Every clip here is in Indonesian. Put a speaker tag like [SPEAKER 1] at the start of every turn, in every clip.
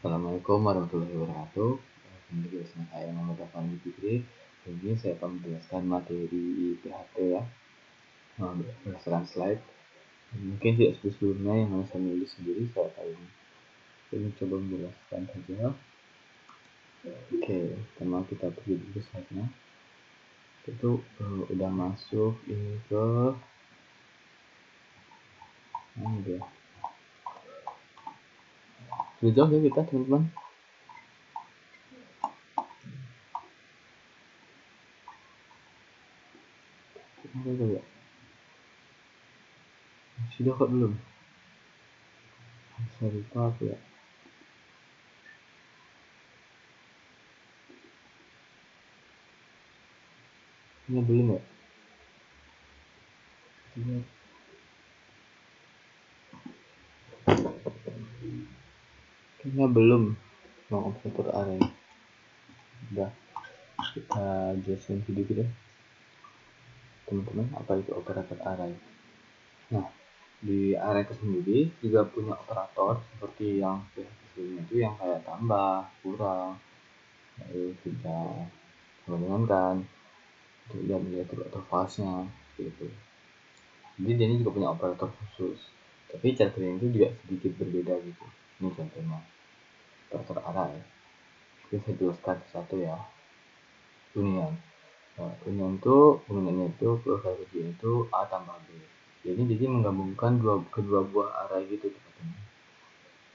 [SPEAKER 1] Assalamualaikum warahmatullahi wabarakatuh. Kembali bersama saya Muhammad Afandi Fikri. Ini saya akan menjelaskan materi PHP ya. Berdasarkan slide. Mungkin tidak seperti sebelumnya yang harus saya nulis sendiri saya kali ini. Saya coba menjelaskan saja. Oke, pertama kita pergi dulu slide-nya. Itu udah masuk ini ke mana dia? Sudah jauh ya kita teman-teman. Sudah kok belum? Saya lupa apa ya? Ini belum ya? Kayaknya belum mau operator array. Udah kita jelasin sedikit ya teman-teman apa itu operator array. Nah, di array itu sendiri juga punya operator seperti yang sebelumnya itu yang kayak tambah, kurang, lalu kita menggabungkan dan melihat atau false-nya gitu. Jadi dia ini juga punya operator khusus, tapi cara kerjanya itu juga sedikit berbeda gitu. Ini contohnya operator array. Oke, saya jelaskan satu ya. Union. Nah, union itu penggunaannya itu kalau kerjanya itu A tambah B. Jadi menggabungkan kedua buah array gitu teman-teman.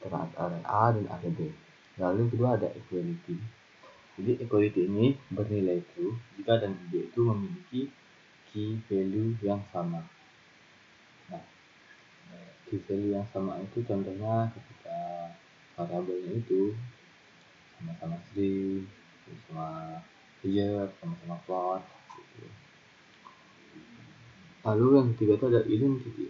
[SPEAKER 1] Antara array A dan array B. Lalu yang kedua ada equality. Jadi equality ini bernilai true jika A dan B itu memiliki key value yang sama. Nah, key value yang sama itu contohnya ketika variabelnya itu sama-sama string, sama integer, sama-sama float gitu. Lalu yang ketiga itu ada identity.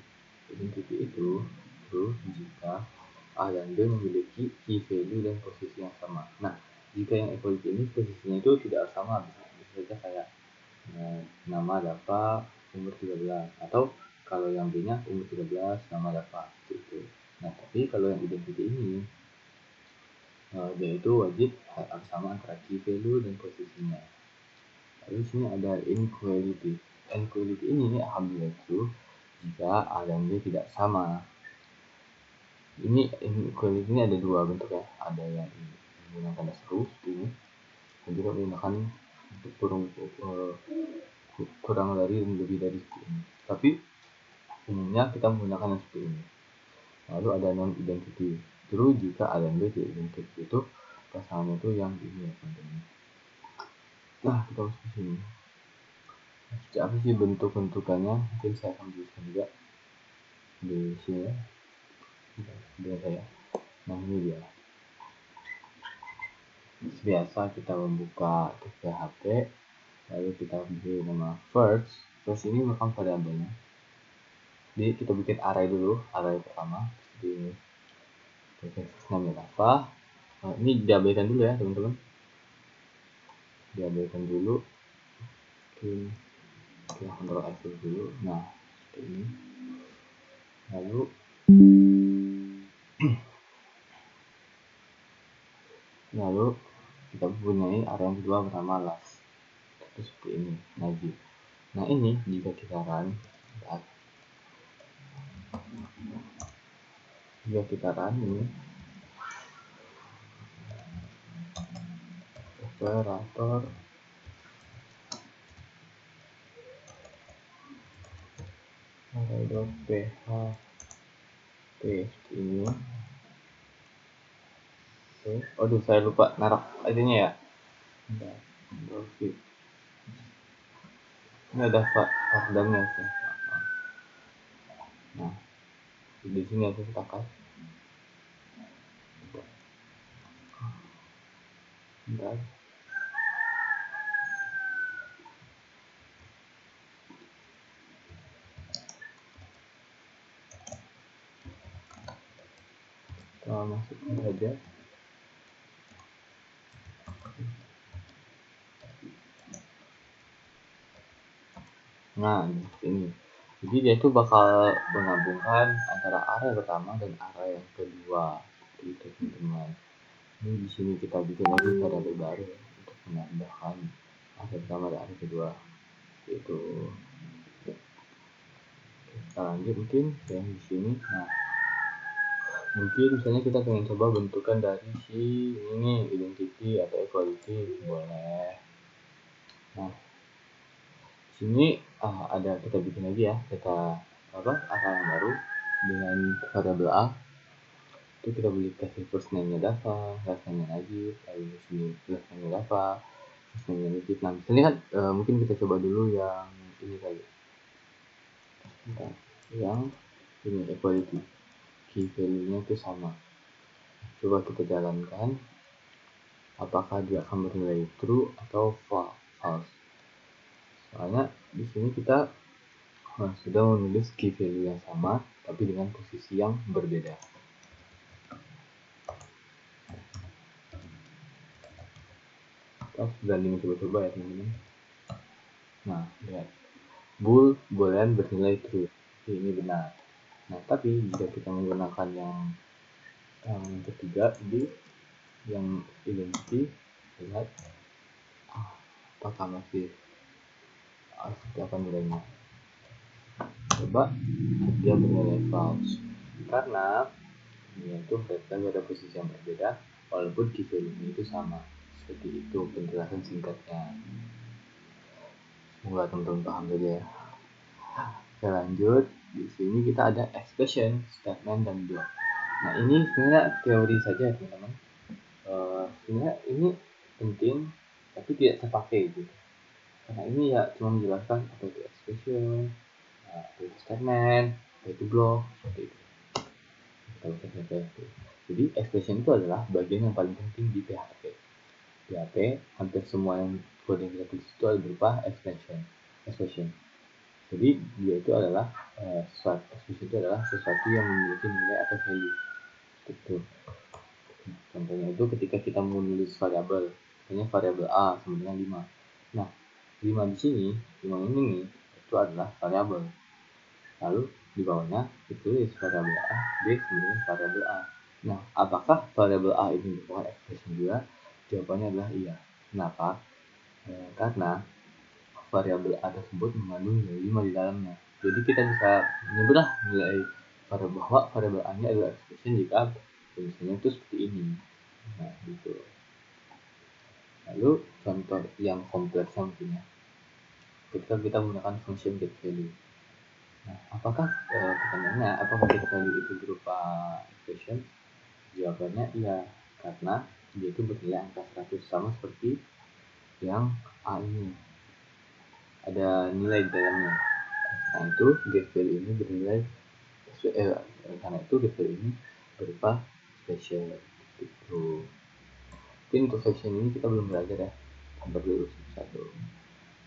[SPEAKER 1] Identity itu true jika A dan B memiliki key value dan posisi yang sama. Nah, jika yang equality ini posisinya itu tidak sama, bisa saja kayak nama Dava umur 13, atau kalau yang B nya umur 13 nama Dava gitu. Nah, tapi kalau yang identity ini dia itu wajib harus sama antara key value dan posisinya. Lalu sini ada inequality. Inequality ini alhamdulillah itu jika A dan B tidak sama. Ini inequality ini ada dua bentuk ya. Ada yang menggunakan tanda seru seperti ini, dan juga menggunakan kurang dari dan lebih dari seperti ini. Tapi umumnya kita menggunakan yang seperti ini. Lalu ada non identity. True jika A dan B tidak identik, itu pasangannya itu yang ini ya teman-teman. Nah, kita masuk ke sini. Apa sih bentuk-bentukannya? Mungkin saya akan jelaskan juga di sini ya. Biar saya. Nah, ini dia. Biasa kita membuka PHP, lalu kita beri nama first. First ini merupakan variabelnya. Jadi kita bikin array dulu, array pertama. Di namanya apa? Ini diabaikan dulu ya teman-teman. Diabaikan dulu. Kita kontrol F dulu. Nah, seperti ini. Lalu kita punya array yang kedua bernama last. Itu seperti ini. Nah ini jika kita run ini operator array.php ini. Aduh, saya lupa naruh ID-nya ya. Ini ada fakdamnya sih. Nah, di sini aku letakkan. Bentar. Kita masukkan saja. Nah, ini. Jadi dia itu bakal menggabungkan antara array pertama dan array yang kedua. Itu teman-teman. Ini di sini kita bikin lagi variabel baru ya, untuk menambahkan array pertama dan array kedua, yaitu kita lanjut mungkin yang di sini. Nah, mungkin misalnya kita pengen coba bentukan dari si ini identity atau equality, boleh. Nah, sini ada kita bikin lagi ya array yang baru dengan variabel a. Itu kita boleh kasih first name-nya Dava, last name-nya Najib, lalu sini last name-nya Dava, last name-nya Najib. Nah, misalnya kan mungkin kita coba dulu yang ini kali. Yang ini equality, key value-nya itu sama. Coba kita jalankan, apakah dia akan bernilai true atau false. Soalnya di sini kita sudah menulis key value yang sama, tapi dengan posisi yang berbeda. Kita berani mencoba-coba ya teman-teman. Nah, lihat, bool boolean bernilai true, ini benar. Nah, tapi jika kita menggunakan yang ketiga di yang identity, lihat apakah masih seperti apa nilainya. Coba dia bernilai false karena itu berarti ada posisi yang berbeda walaupun key value-nya itu sama. Seperti itu penjelasan singkatnya. Semoga teman-teman paham saja ya. Oke, lanjut. Di sini kita ada expression, statement, dan block. Nah, ini sebenarnya teori saja teman-teman. Sebenarnya ini penting tapi tidak terpakai gitu. Karena ini ya cuma menjelaskan apa itu expression, apa itu statement, apa itu block, seperti itu. Jadi expression itu adalah bagian yang paling penting di PHP. PHP hampir semua yang kode yang kita tulis itu adalah berupa expression. Jadi dia itu adalah expression itu adalah sesuatu yang memiliki nilai atau value. Gitu. Contohnya itu ketika kita menulis variabel, misalnya variabel a sama dengan 5. Nah, 5 di sini, 5 ini itu adalah variabel. Lalu di bawahnya ditulis variabel a, b sama dengan variabel a. Nah, apakah variabel a ini merupakan expression juga? Jawabannya adalah iya. Kenapa? Karena variabel a tersebut mengandung nilai 5 di dalamnya. Jadi kita bisa menyebutlah nilai bahwa variabel a ini adalah expression jika tulisannya itu seperti ini. Nah, gitu. Lalu contoh yang kompleksnya mungkin ya. Ketika kita menggunakan function getValue. Nah, pertanyaannya apakah getValue itu berupa expression? Jawabannya iya, karena dia itu bernilai angka 100 sama seperti yang A ini. Ada nilai di dalamnya. Nah, itu getValue ini bernilai karena itu getValue ini berupa special itu. Mungkin untuk section ini kita belum belajar ya. Sampai dulu satu.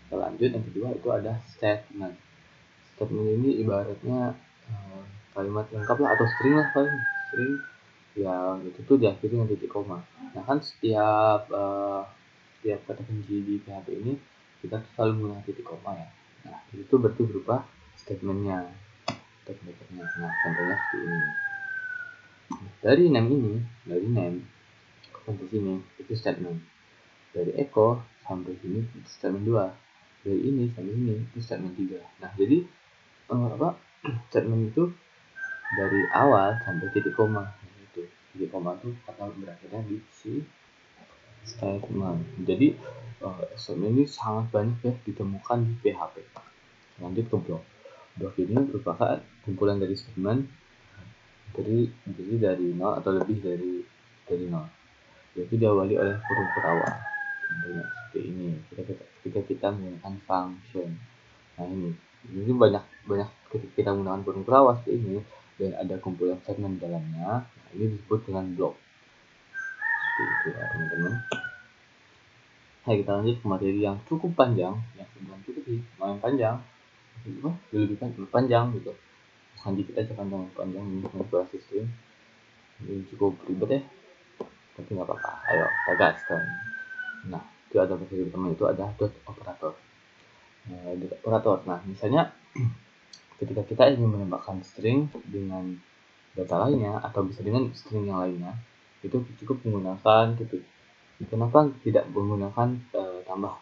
[SPEAKER 1] Kita lanjut, yang kedua itu ada statement. Statement ini ibaratnya kalimat lengkap lah atau string lah paling. String yang itu tuh diakhiri dengan titik koma. Nah kan setiap kata kunci di PHP ini kita selalu menggunakan titik koma ya. Nah itu berarti berupa statementnya. Nah contohnya seperti ini. Dari name sampai sini itu statement. Dari Eko sampai sini itu statement 2. Dari ini sampai sini itu statement 3. Nah jadi statement itu dari awal sampai titik koma. Itu titik koma itu kata berakhirnya di si statement. Jadi statement ini sangat banyak ya ditemukan di PHP. Lanjut ke block. Block ini merupakan kumpulan dari statement dari 0 atau lebih dari 0. Yaitu diawali oleh huruf berawal. Contohnya seperti ini. Ketika kita menggunakan function. Nah ini banyak ketika kita menggunakan huruf berawal seperti ini dan ada kumpulan segmen dalamnya. Nah, ini disebut dengan block. Seperti itu ya teman-teman. Nah kita lanjut ke materi yang cukup panjang, yang sebenarnya cukup sih, lumayan panjang, lebih panjang gitu. Nanti kita akan panjang untuk bahas sistem. Ini cukup ribet ya, tapi nggak apa-apa. Ayo kita gaskan. Nah itu ada materi pertama itu ada dot operator. Dot operator. Nah misalnya ketika kita ingin menambahkan string dengan data lainnya atau bisa dengan string yang lainnya, itu cukup menggunakan titik. Kenapa tidak menggunakan tambah?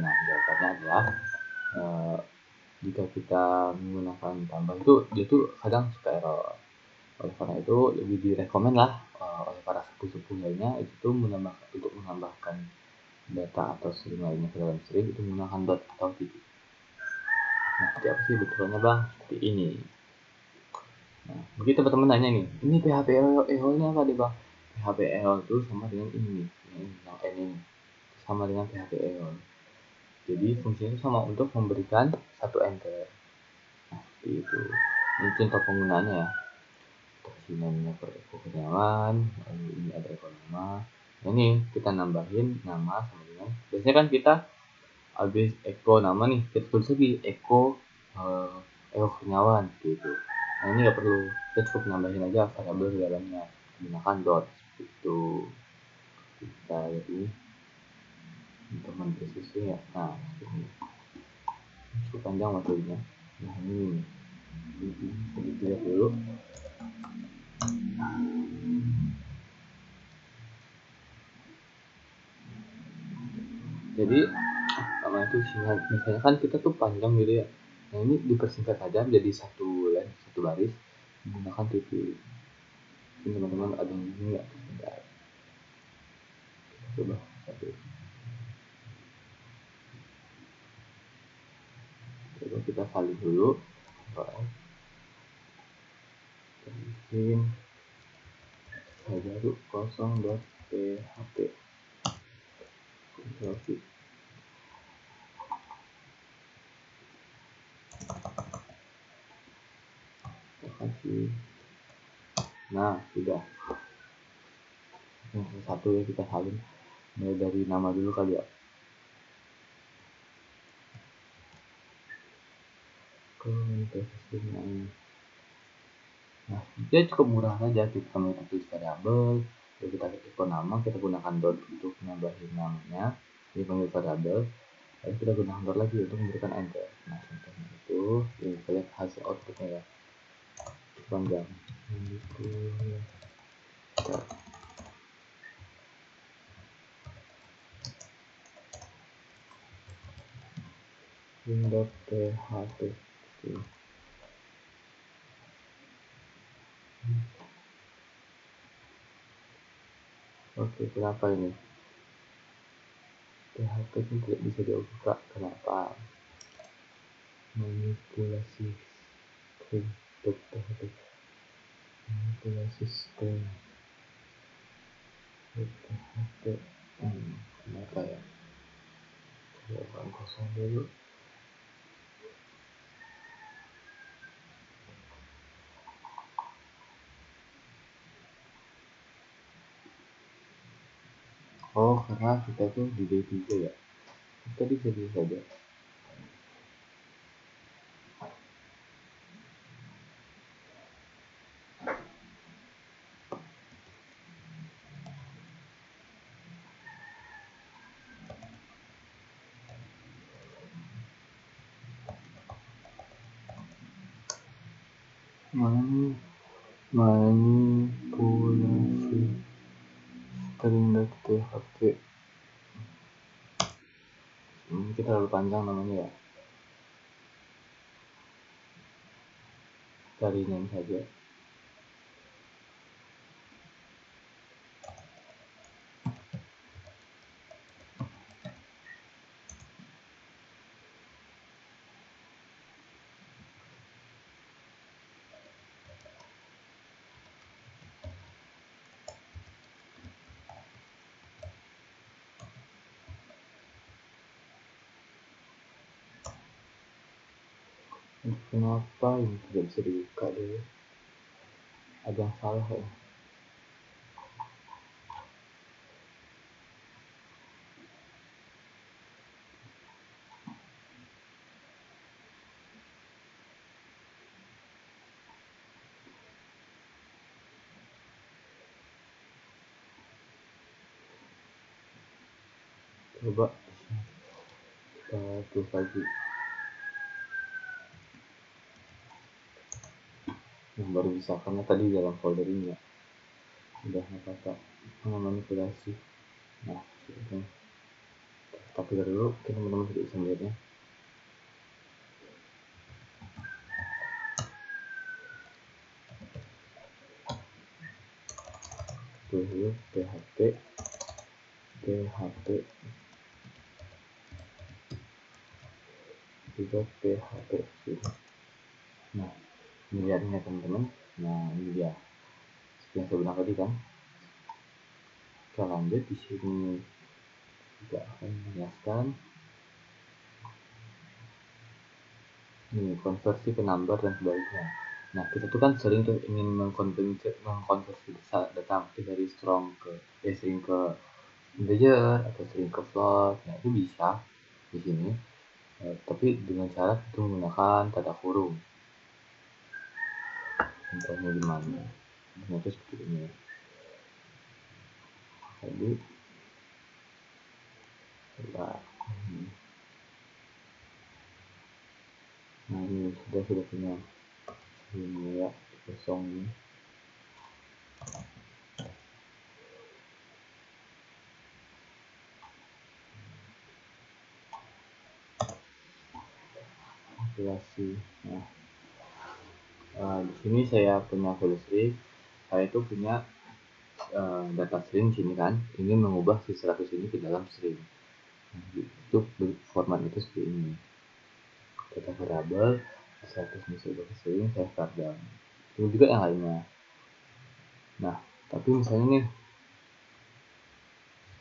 [SPEAKER 1] Nah, jawabannya adalah jika kita menggunakan tambah itu dia tuh kadang suka error. Oleh karena itu lebih direkomend lah oleh para sepuh-sepuh lainnya itu untuk menambahkan data atau string lainnya ke dalam string itu menggunakan dot atau titik. Nah, seperti apa sih betulnya bang? Seperti ini. Nah, begitu teman-teman nanya nih, ini PHP EO nya apa deh bang? PHP EO itu sama dengan ini, yang N ini, sama dengan PHP EO. Jadi fungsinya itu sama untuk memberikan satu enter. Nah, seperti itu. Ini contoh penggunaannya ya. Sini namanya Eko Kurniawan, lalu ini ada Eko nama. Nah, ini kita nambahin nama sama dengan. Biasanya kan kita habis Eko nama nih, kita tulis lagi Eko Kurniawan gitu. Nah, ini nggak perlu, kita cukup nambahin aja variabel di dalamnya menggunakan dot itu. Kita lihat ini untuk mempresisi ya. Nah, ini cukup panjang materinya. Nah, ini dilihat dulu. Jadi sama itu misalnya kan kita tuh panjang gitu ya. Nah, ini dipersingkat saja menjadi satu line, satu baris menggunakan titik. Ini teman-teman ada yang ini nggak? Sebentar. Coba satu. Coba kita salin dulu. Bikin baru kosong.php. Kontrol-V. Kasih. Nah, sudah. Yang satu ya kita salin. Mulai dari nama dulu kali ya. Nah, dia cukup murah saja. Kita tulis variabel, lalu kita ketik nama, kita gunakan dot untuk menambahin namanya, dipanggil variabel, lalu kita gunakan dot lagi untuk memberikan enter. Nah, contohnya itu, ya, kita lihat hasil outputnya ya, panjang. String.php. Oke, kenapa ini? PHP ini tidak bisa dibuka. Kenapa? Manipulasi string.php. Manipulasi string. PHP. Kenapa ya? Coba kosong dulu. Oh, karena kita tuh di D3 ya. Tadi jadi saja. Manipulasi string.php. Kita terlalu panjang namanya ya. Cari name saja. Kenapa ini tidak bisa dibuka dulu? Ada yang salah ya? Coba kita tulis lagi. Yang baru bisa karena tadi dalam folder ini ya. udah nggak apa-apa manipulasi. Nah tapi dulu kita teman-teman tidak bisa melihatnya. Dulu PHP juga PHP gitu. Nah ini lihatnya teman-teman. Nah ini dia yang saya bilang tadi kan. Kita lanjut di sini juga akan menjelaskan ini konversi ke number dan sebaliknya. Nah kita tuh kan sering tuh ingin mengkonversi data dari strong ke string ke integer atau string ke float. Nah itu bisa di sini, tapi dengan cara itu menggunakan tanda kurung. Contohnya gimana? Contohnya seperti ini. Jadi nah ini sudah punya ini ya kosong ini. Kalkulasi. Nah di sini saya punya value string. Saya itu punya data string sini kan, ingin mengubah si 100 ini ke dalam string. Nah, itu format itu seperti ini. Data variabel 100 masuk ke string, saya start down. Itu juga yang lainnya. Nah tapi misalnya nih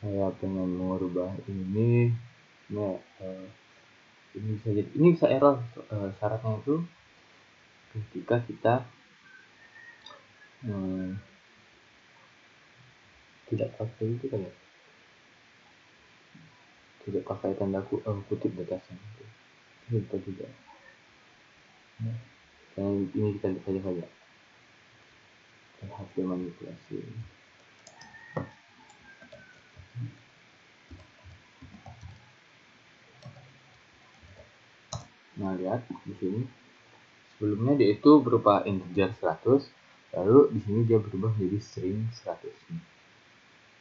[SPEAKER 1] saya pengen mengubah ini ini bisa error. Syaratnya itu ketika kita tidak pakai itu kan ya, tidak pakai tanda kutip data set itu kita juga. Nah, ini kita lihat saja hasil manipulasi. Nah lihat di sini sebelumnya dia itu berupa integer 100, lalu di sini dia berubah menjadi string 100.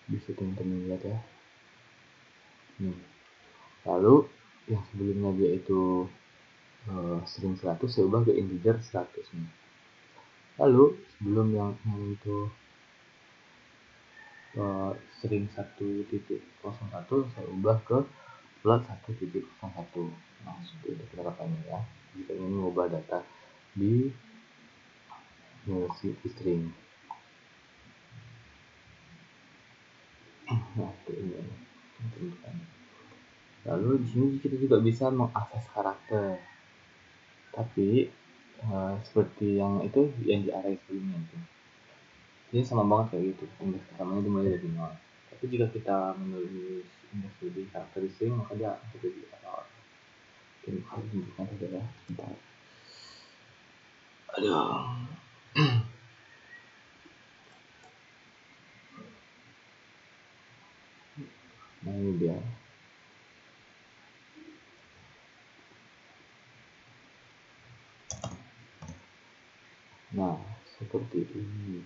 [SPEAKER 1] Bisa teman-teman lihat ya. Lalu yang sebelumnya dia itu string 100 saya ubah ke integer 100 nih. Lalu sebelum yang itu string 1.01 saya ubah ke float 1.01. Nah seperti itu penerapannya ya jika ingin mengubah data di string. Nah ini. Lalu di sini kita juga bisa mengakses karakter, tapi seperti yang itu yang di array sebelumnya itu. Ini sama banget kayak gitu, indeks pertamanya dimulai dari 0. Tapi jika kita menulis indeks lebih karakteristik maka dia jadi error. Ini harus tunjukkan saja ya, bentar. Aduh. Nah ini dia. Nah seperti ini.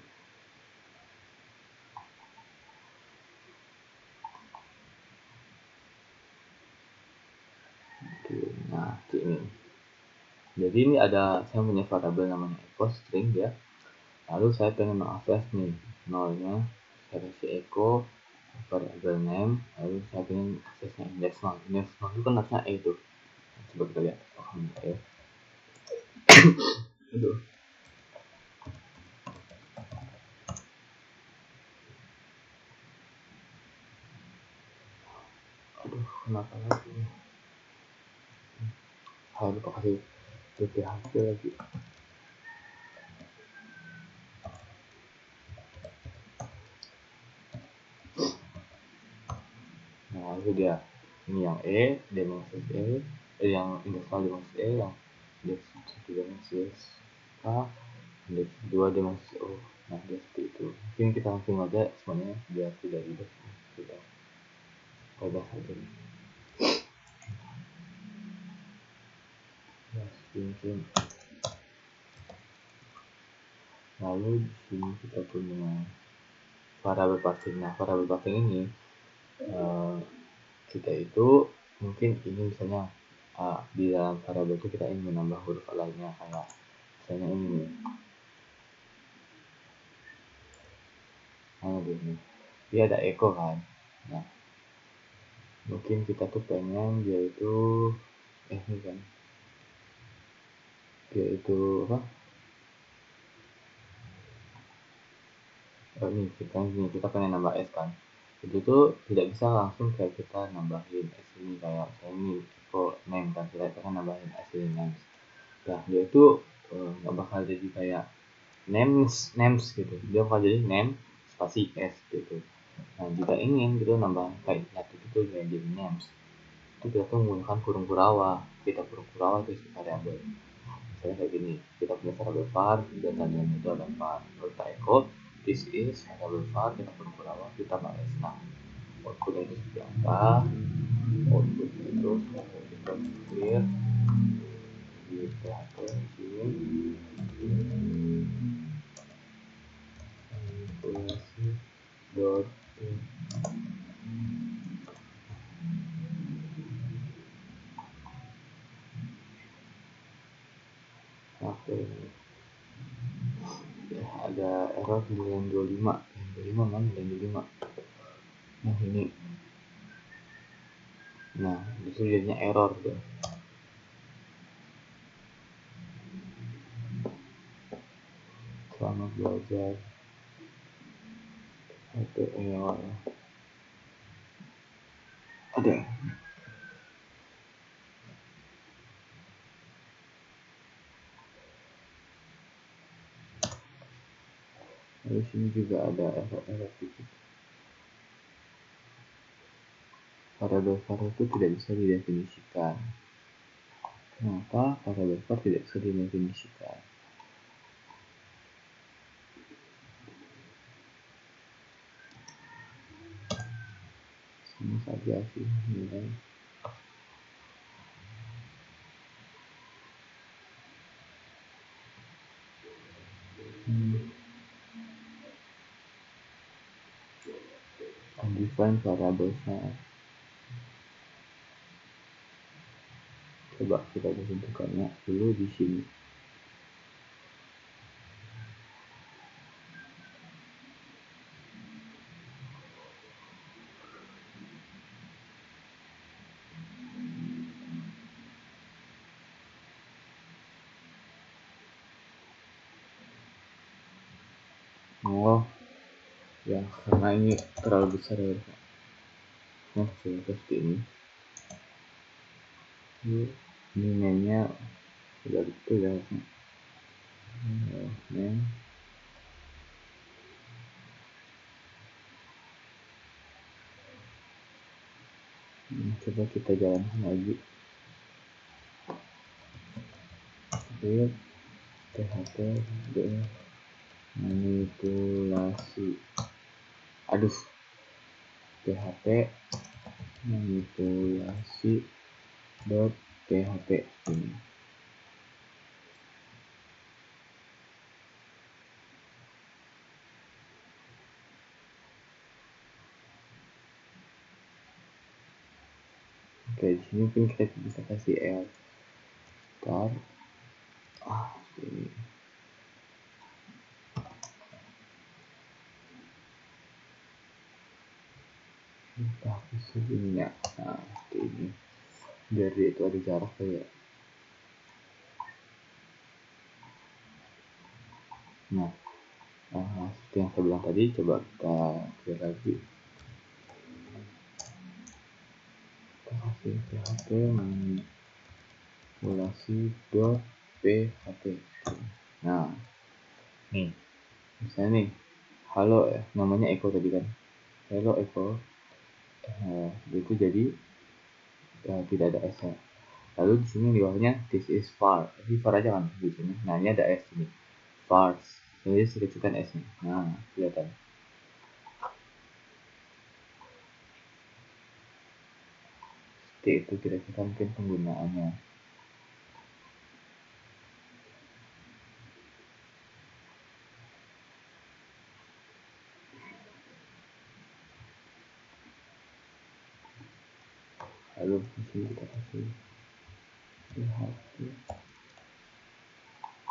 [SPEAKER 1] Oke, nah ini. Jadi ini ada saya punya variabel namanya echo string ya. Lalu saya pengen mengakses nih nolnya, saya kasih echo variabel name, lalu saya pengen aksesnya index 0. Index 0 itu kan harusnya e itu. Coba kita lihat. Oh enggak ya. Aduh. Kenapa lagi? Lupa kasih PHP lagi. Nah itu dia. Ini yang E, dia mengakses E, yang indeks 0 dia mengakses E, yang indeks 1 dia mengakses A, indeks 2 dia mengakses O. Nah dia seperti itu. Mungkin kita langsung aja semuanya biar tidak ribet. Kita ubah saja. Mungkin. Lalu di sini kita punya variabel parsing. Nah, variabel parsing ini kita itu mungkin ini misalnya di dalam variabel itu kita ingin menambah huruf lainnya, kayak misalnya ini nih. Dia ada echo kan. Nah, mungkin kita tuh pengen dia itu ini kan, dia itu apa, kita pengen nambah S kan. Itu tuh tidak bisa langsung kayak kita nambahin S ini, kayak misalnya ini echo name kan, kita kan nambahin S ini names. Nah, dia itu nggak bakal jadi kayak names gitu, dia bakal jadi name spasi S gitu. Nah, jika ingin gitu nambah kayak satu itu jadi names, itu kita tuh menggunakan kurung kurawa. Kita kurung kurawa itu isi variabel. Misalnya kayak gini, kita punya variabel var, datanya itu ada var, lalu kita echo this is variabel var, kita kurung kurawa, kita tambah S. Nah, outputnya itu seperti apa? Outputnya itu kita clear di PHP sini manipulasi dot PHP. Ya, ada error di line 25. Line 25 mana? Line 25. Nah, ini. Nah, justru jadinya error tuh. Selamat belajar. Itu error. Ada. Di sini juga ada error dikit. Variabel var itu tidak bisa didefinisikan. Kenapa variabel var tidak bisa didefinisikan? Sama saja sih nilai. Undefined variable var. Coba kita tentukannya dulu di sini. Oh ya, karena ini terlalu besar ya. Nah, seperti ini. Ini name-nya udah betul ya. Name. Coba kita jalankan lagi. Build PHP manipulasi. Aduh. PHP manipulasi dot PHP ini. Oke, di sini mungkin kita bisa kasih L tar ini. Kita hapus ininya. Nah, seperti ini. Biar dia itu ada jarak kayak. Nah, seperti yang saya bilang tadi, coba kita clear lagi. Kita kasih PHP manipulasi dot PHP. Nah, nih, misalnya nih, halo ya, namanya Eko tadi kan. Hello Eko. Itu jadi tidak ada S nya. Lalu di sini di bawahnya this is var. Ini var aja kan di sini. Nah, ini ada S ini. Vars. Jadi sekecilkan S nya. Nah, kelihatan. Seperti itu kira-kira mungkin penggunaannya. Lalu di sini kita kasih PHP.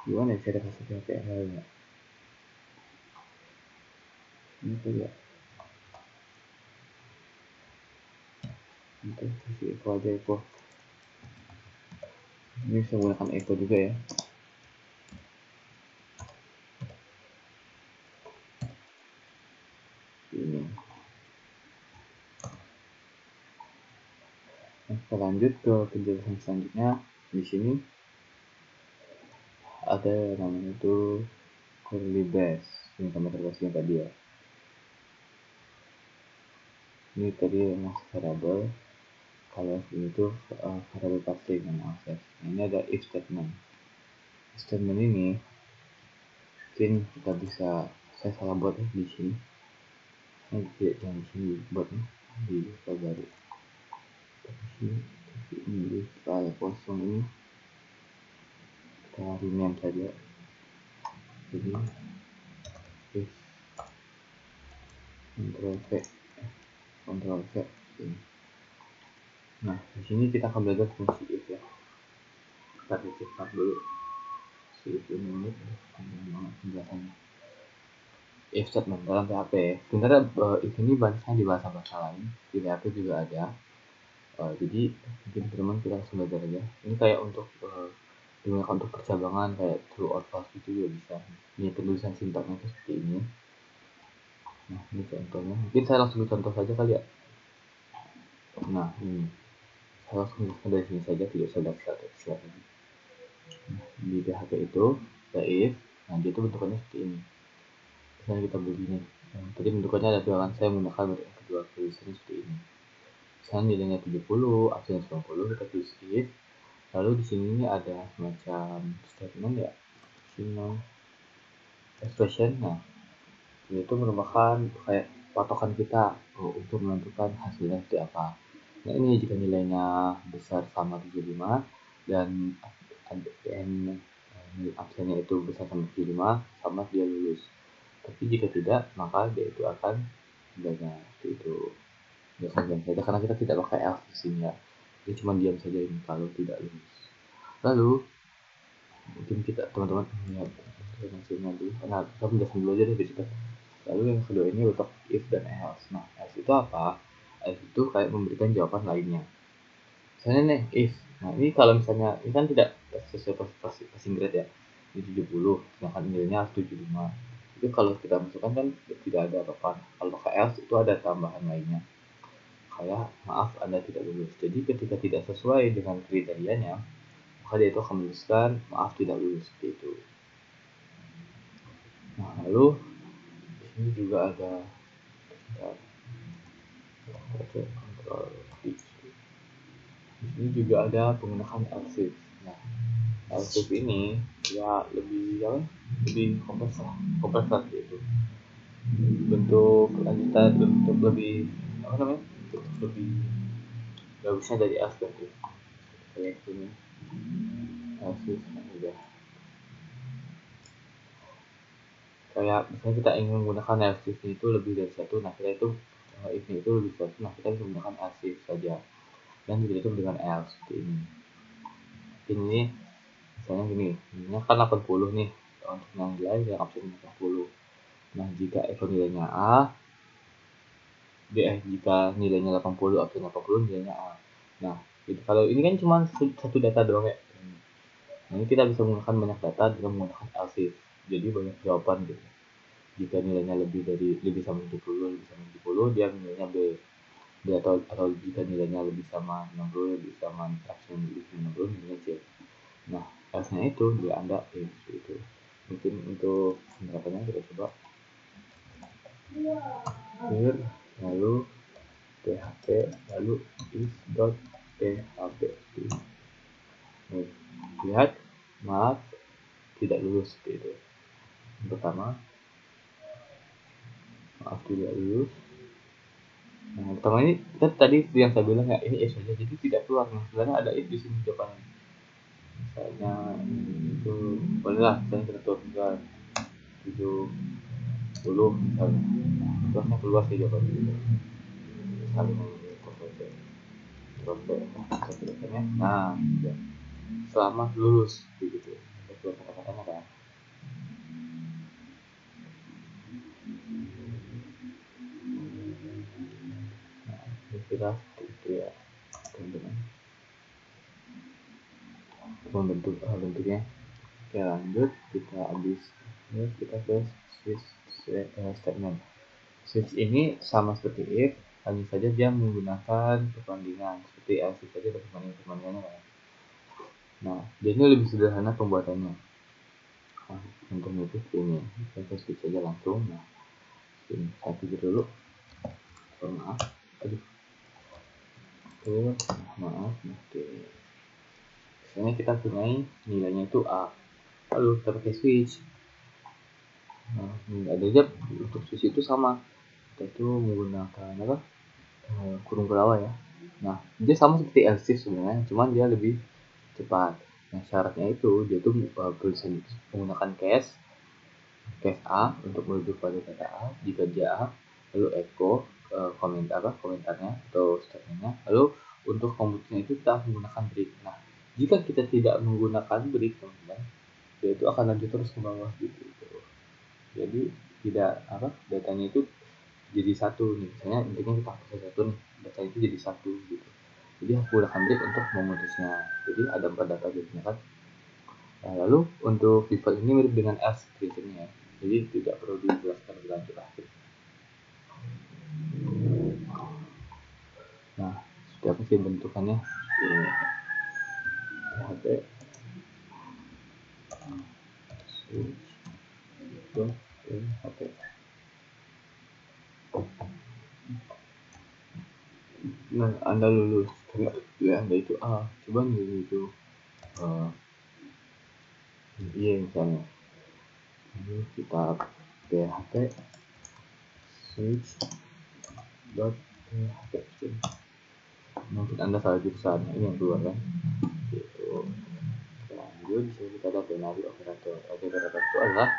[SPEAKER 1] Gimana ya cara kasih PHP ya? Ini tuh ya. Nanti kasih echo aja, echo. Ini bisa menggunakan echo juga ya. Ini. Nah, kita lanjut ke penjelasan selanjutnya. Di sini ada namanya itu curly brace. Ini sama terkasihnya tadi ya. Ini tadi masuk variable. Kalau ini tuh variable passing yang akses. Nah, ini ada if statement. Statement ini mungkin kita bisa, saya salah buat di sini. Saya tidak yang di sini buatnya di baru. Ini file kosong ini kita rename saja. Jadi if Ctrl V ini. Nah, di sini kita akan belajar fungsi if ya. Kita cepat dulu. Si if ini panjang banget penjelasannya. If statement dalam PHP. Sebenarnya if ini banyaknya di bahasa-bahasa lain. Di PHP juga ada. Jadi mungkin teman kita langsung belajar aja. Ini kayak untuk digunakan untuk percabangan kayak true or false itu juga bisa. Ini penulisan sintaknya itu seperti ini. Nah, ini contohnya. Mungkin saya langsung contoh saja kali ya. Nah, ini saya langsung jelaskan dari sini saja, tidak usah daftar teks lagi. Nah, di PHP itu ada if. Nah, dia itu bentukannya seperti ini. Misalnya kita begini. Tadi bentukannya ada bilangan, saya menggunakan bentuk kedua tulisannya seperti ini. Misalnya nilainya 70, absennya 90, kita tulis if. Lalu di sini ini ada semacam statement ya, signal expression. Nah, itu merupakan kayak patokan kita untuk menentukan hasilnya seperti apa. Nah, ini jika nilainya besar sama 75 dan absennya itu besar sama 75, sama dia lulus. Tapi jika tidak, maka dia itu akan gagal. Seperti itu. Biasa diam saja karena kita tidak pakai else di sini ya. Dia cuma diam saja ini kalau tidak lulus. Lalu mungkin kita teman-teman lihat hasilnya dulu. Nah, kita menjelaskan dulu aja deh cepat. Lalu yang kedua ini untuk if dan else. Nah, else itu apa? Else itu kayak memberikan jawaban lainnya. Misalnya nih if. Nah, ini kalau misalnya ini kan tidak sesuai passing grade ya. Ini 70, sedangkan nilainya 75. Itu kalau kita masukkan kan tidak ada apa-apa. Kalau pakai else itu ada tambahan lainnya. Kayak maaf Anda tidak lulus. Jadi ketika tidak sesuai dengan kriterianya, maka dia itu akan menuliskan maaf tidak lulus seperti itu. Nah, lalu di sini juga ada Ctrl V. Di sini juga ada penggunaan else if. Nah, else if ini ya lebih kompleks lah gitu. Bentuk lanjutan bentuk lebih lebih bagusnya dari else dan if. Kayak ini else if udah. Kayak misalnya kita ingin menggunakan else if itu lebih dari satu, nah kita itu if itu lebih dari satu, nah kita bisa menggunakan else if saja dan tidak itu dengan else seperti ini. Ini misalnya gini, ini kan 80 nih untuk yang nilai yang absen 80. Nah, jika echo nilainya A, jika nilainya 80, absen 80, nilainya A. Nah, jadi kalau ini kan cuma satu data doang ya. Nah, ini kita bisa menggunakan banyak data dengan menggunakan else if. Jadi banyak jawaban gitu. Jika nilainya lebih sama 70, dia nilainya B. Atau jika nilainya lebih sama 60, lebih sama absen lebih sama 60, nilainya C. Nah, else-nya itu dia ada itu. Mungkin untuk penerapannya kita coba clear, lalu php, lalu is.php. Nih, lihat, maaf tidak lulus seperti itu. Yang pertama, maaf tidak lulus. Nah, yang pertama ini kan tadi yang saya bilang ya, ini if saja, jadi tidak keluar. Nah, sebenarnya ada if di sini jawabannya. Misalnya itu bolehlah, misalnya kita tuliskan 70 misalnya. Terusnya keluar sih jawabannya gitu. Saling saja. selesai. Nah, udah. Selama lulus begitu. Itu kata-katanya kan. Nah, kira itu ya teman-teman. Bentuknya. Oke, lanjut kita habis ini kita ke statement. Switch ini sama seperti if, hanya saja dia menggunakan perbandingan seperti else saja ada perbandingannya kan. Nah, jadi ini lebih sederhana pembuatannya. Nah, contohnya itu ini, kita switch saja langsung. Nah, ini saya pikir dulu. Maaf, aduh, maaf. Oke, misalnya kita punya nilainya itu a, lalu kita pakai switch. Nah, ada aja untuk switch itu sama. Kita itu menggunakan apa? Kurung kelawar ya. Nah, dia sama seperti else sebenarnya, cuman dia lebih cepat. Nah, syaratnya itu dia tuh bisa menggunakan case A untuk merujuk pada kata A. Jika dia A, lalu echo komentarnya atau statementnya. Lalu untuk komputernya itu kita menggunakan break. Nah, jika kita tidak menggunakan break, teman-teman, dia itu akan lanjut terus ke bawah gitu. Jadi tidak datanya itu jadi satu nih, misalnya intinya kita hapus satu nih, data itu jadi satu gitu. Jadi aku gunakan break untuk memutusnya. Jadi ada 4 data jadinya kan. Nah, lalu untuk pivot ini mirip dengan else prinsipnya, jadi tidak perlu dijelaskan lebih lanjut lah. Nah, sudah apa sih bentukannya? PHP PHP. Nah, Anda lulus karena ya Anda itu A, coba nih itu iya misalnya. Lalu kita PHP switch dot PHP. Mungkin Anda salah jurusan, ini yang keluar kan gitu. Lanjut di sini kita ada binary operator. Operator itu adalah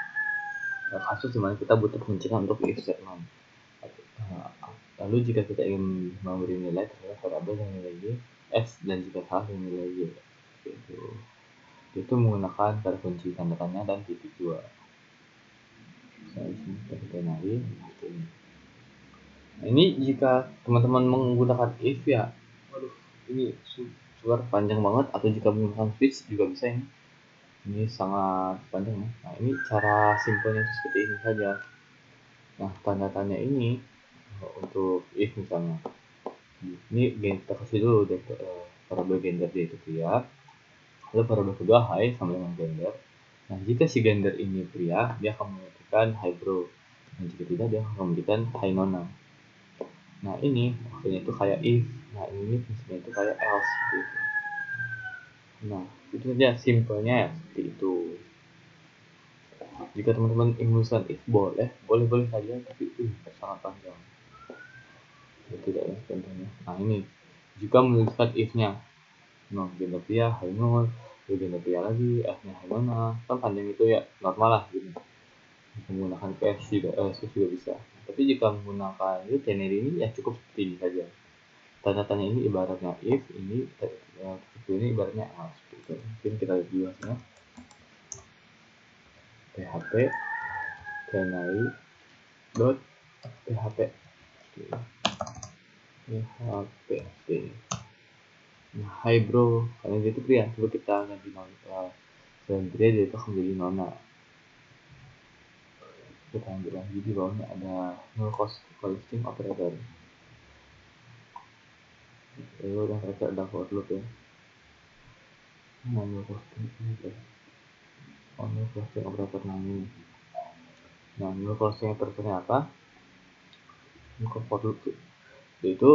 [SPEAKER 1] kasus dimana kita butuh pencerahan untuk if statement. Lalu jika kita ingin memberi nilai terhadap variabel yang nilai y x dan jika salah yang nilai y gitu. Itu menggunakan kata kunci tanda tanya dan titik dua. Saya sini kita binary. Nah, ini jika teman-teman menggunakan if ya, waduh, ini suara panjang banget. Atau jika menggunakan switch juga bisa ini. Ini sangat panjang ya. Nah, ini cara simpelnya seperti ini saja. Nah, tanda tanya ini untuk if misalnya. Ini kita kasih dulu variabel gender dia itu pria. Lalu variabel kedua hi sama dengan gender. Nah, jika si gender ini pria, dia akan memberikan hi bro. Dan jika tidak, dia akan memberikan hi nona. Nah, ini maksudnya itu kayak if. Nah, ini maksudnya itu kayak else gitu. Nah, itu saja simpelnya ya, seperti itu. Jika teman-teman ingin menuliskan if boleh saja, tapi itu sangat panjang. Ya, tidak ya contohnya. Nah, ini jika menuliskan if-nya, no gender pria, hi nol, gender pria lagi, f-nya hi nona, kan panjang itu ya, normal lah gitu. Menggunakan PS juga, juga bisa. Tapi jika menggunakan itu teneri ini ya cukup seperti ini saja. Tanda-tanya ini ibaratnya if, ini ibaratnya else. Gitu. Mungkin kita lihat dulu hasilnya. PHP canary dot PHP PHP. Nah, hi bro, karena dia itu pria, coba kita ganti nona. Selain pria dia itu akan menjadi nona. Kita ambil lagi di bawahnya ada null costing operator. Lalu ada for loop ya. Null costing operator namanya. Nah, null costing operatornya apa? For loop itu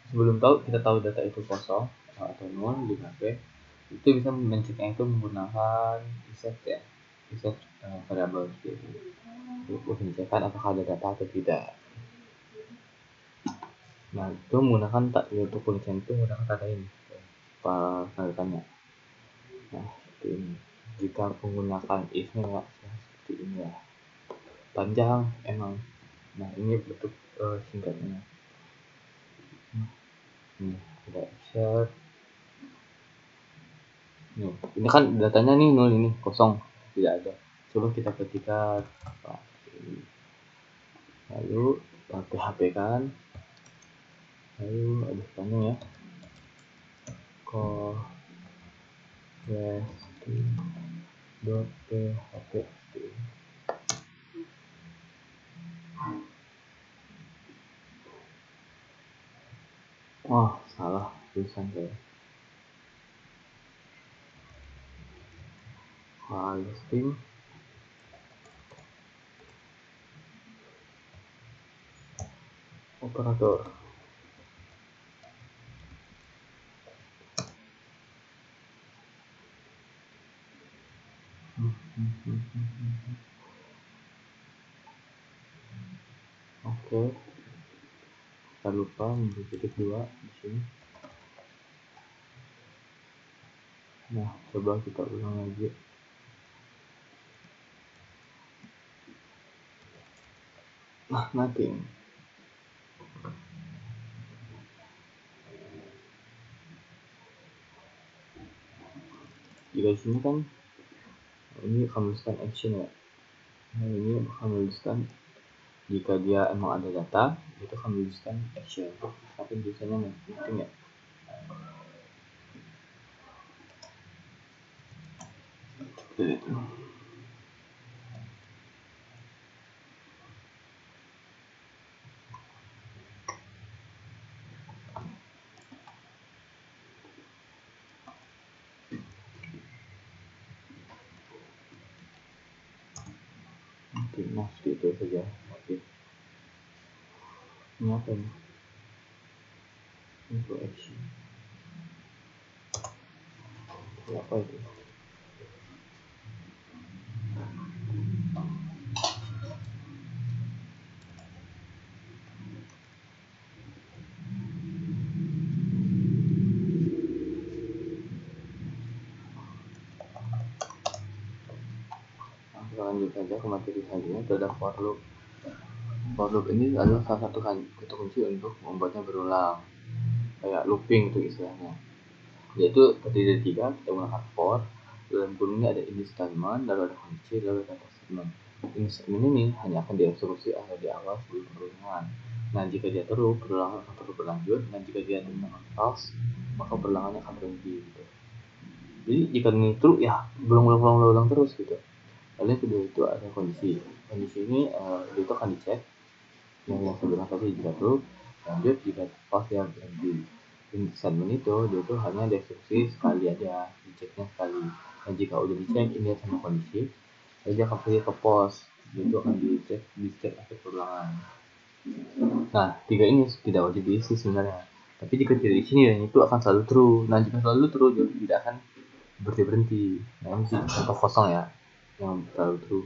[SPEAKER 1] sebelum kita tahu data itu kosong atau nol di HP, itu bisa menceknya itu menggunakan reset ya, reset variabel gitu untuk mencekkan apakah ada data atau tidak. Nah, itu menggunakan untuk kuncian itu menggunakan kata ini tanda tanya. Nah, seperti ini. Jika menggunakan if-nya nggak seperti ini ya, panjang emang. Nah, ini bentuk singkatnya. Ada insert. Nih, ini kan datanya nih 0 ini, kosong, tidak ada. Coba kita ketikkan lalu PHP kan, lalu ada tanya ya, questing.php. Wah, salah tulisan saya. Listing operator. Oke. Kita lupa memberi titik 2 di sini. Nah, coba kita ulang lagi. Nah, nothing. Di sini kan ini akan menuliskan action ya. Nah, ini akan menuliskan jika dia emang ada data, itu akan menuliskan action. Tapi biasanya nothing ya. Seperti itu. Oke, nah seperti itu saja. Oke. Ini apa ini? Info action. Ini apa itu? Nah, lanjut saja ke materi selanjutnya. Itu ada for loop. For loop ini adalah salah satu kata kunci untuk membuatnya berulang, kayak looping itu istilahnya. Yaitu terdiri dari 3, kita menggunakan for. Dalam kurung ini ada init statement, lalu ada kunci, lalu ada data statement. Init statement ini hanya akan dieksekusi atau di awal sebelum perulangan. Nah, jika dia true, perulangan akan terus berlanjut. Dan jika dia false, maka perulangannya akan berhenti gitu. Jadi jika ini true, ya berulang terus gitu. Lalu yang kedua itu ada kondisi. Kondisi ini itu akan dicek yang sebenarnya tadi jika true, lanjut, jika false ya berhenti. Statement itu dia tuh hanya dieksekusi sekali aja, diceknya sekali. Nah, jika udah dicek ini sama kondisi, dia akan pergi ke pos, itu akan dicek efek perulangan. Nah, 3 ini tidak wajib diisi sebenarnya, tapi jika tidak diisi dan itu akan selalu true. Nah, jika selalu true dia tidak akan berhenti. Nah, ini sih contoh kosong ya, yang selalu true,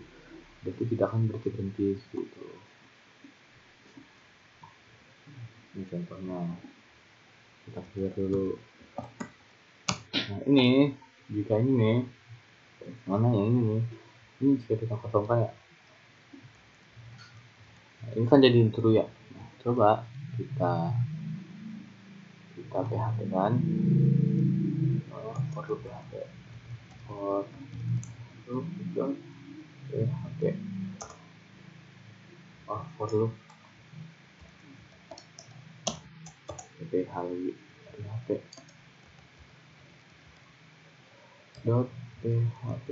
[SPEAKER 1] berarti tidak akan berhenti gitu. Ini contohnya, kita clear dulu. Nah, ini jika ini nih, mana yang ini nih, ini jika kita kosongkan ya, nah, ini kan jadi true ya. Nah, coba kita PHP kan, for loop PHP, for loop PHP, for loop PHP dot PHP.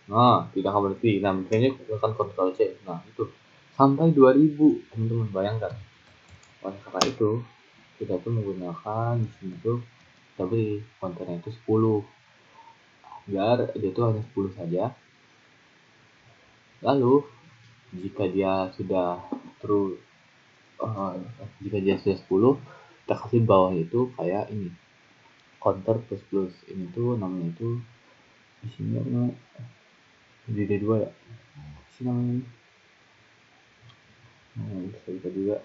[SPEAKER 1] Nah, tidak akan berhenti. Nah, misalnya gunakan Ctrl C. Nah, itu sampai 2000, teman-teman bayangkan. Oleh karena itu, kita tuh menggunakan di sini tuh kita beri kontennya itu 10, biar dia tuh hanya 10 saja. Lalu jika dia sudah true, jika dia sudah 10, kita kasih bawah itu kayak ini, counter plus. Ini tuh namanya itu di sini namanya DD2 ya. Sini namanya. Nah, bisa juga.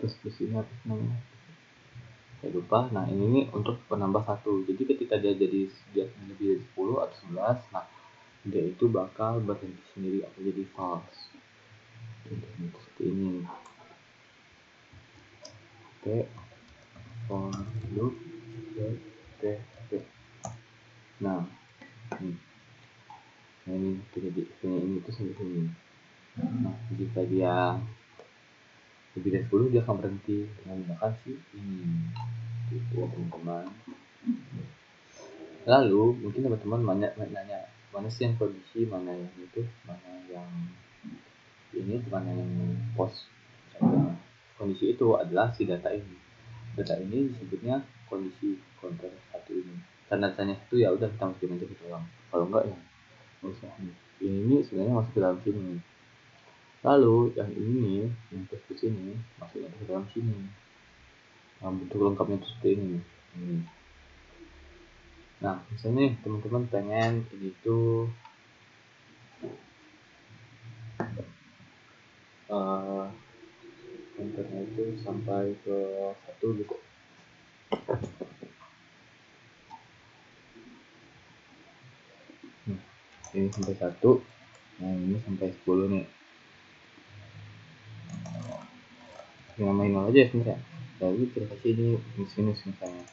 [SPEAKER 1] Plus ini apa namanya? Saya lupa. Nah, ini untuk penambah 1. Jadi ketika dia jadi lebih dari 10 atau 11, nah dia itu bakal berhenti sendiri atau jadi false. contohnya itu seperti ini. P for loop dot php. Nah ini ini itu sampai sini. Nah jika dia lebih dari 10 dia akan berhenti dengan menggunakan si ini, gitu ya teman-teman. Lalu mungkin teman-teman nanya mana sih yang kondisi, mana yang itu, mana yang ini, mana yang post. Kondisi itu adalah si data ini. Data ini disebutnya kondisi counter satu ini. Tanda-tandanya itu ya udah kita masukin aja ke dalam. Kalau enggak ya nggak usah. Ini sebenarnya masuk ke dalam sini. Lalu yang ini, yang plus ini masuknya ke dalam sini. Nah, bentuk lengkapnya itu seperti ini. Nah, misalnya nih teman-teman pengen ini tuh counternya itu sampai ke 1 gitu. Ini sampai 1. Nah, ini sampai 10 nih. Yang main aja ya sebenarnya. Lalu kita kasih ini minus misalnya.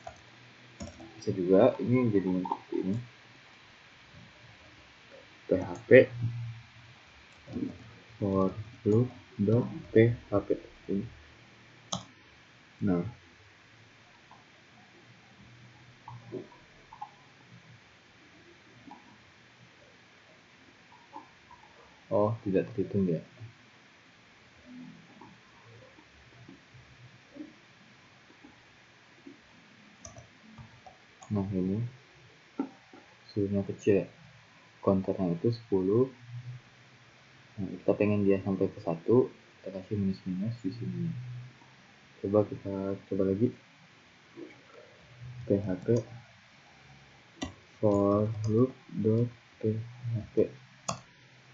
[SPEAKER 1] Bisa juga ini jadi seperti ini. PHP for loop dot php ini. Nah, oh tidak terhitung ya. Nah ini suhunya kecil ya, counternya itu 10. Nah, kita pengen dia sampai ke 1, kita kasih minus di sini. Coba kita coba lagi, php for loop dot php.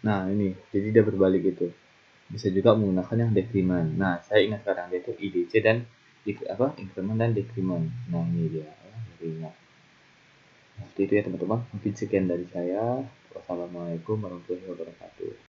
[SPEAKER 1] Nah ini jadi dia berbalik itu. Bisa juga menggunakan yang decrement. Nah saya ingat sekarang dia itu IDC dan increment dan decrement. Nah ini dia ya. Seperti itu ya teman-teman. Mungkin sekian dari saya. Wassalamualaikum warahmatullahi wabarakatuh.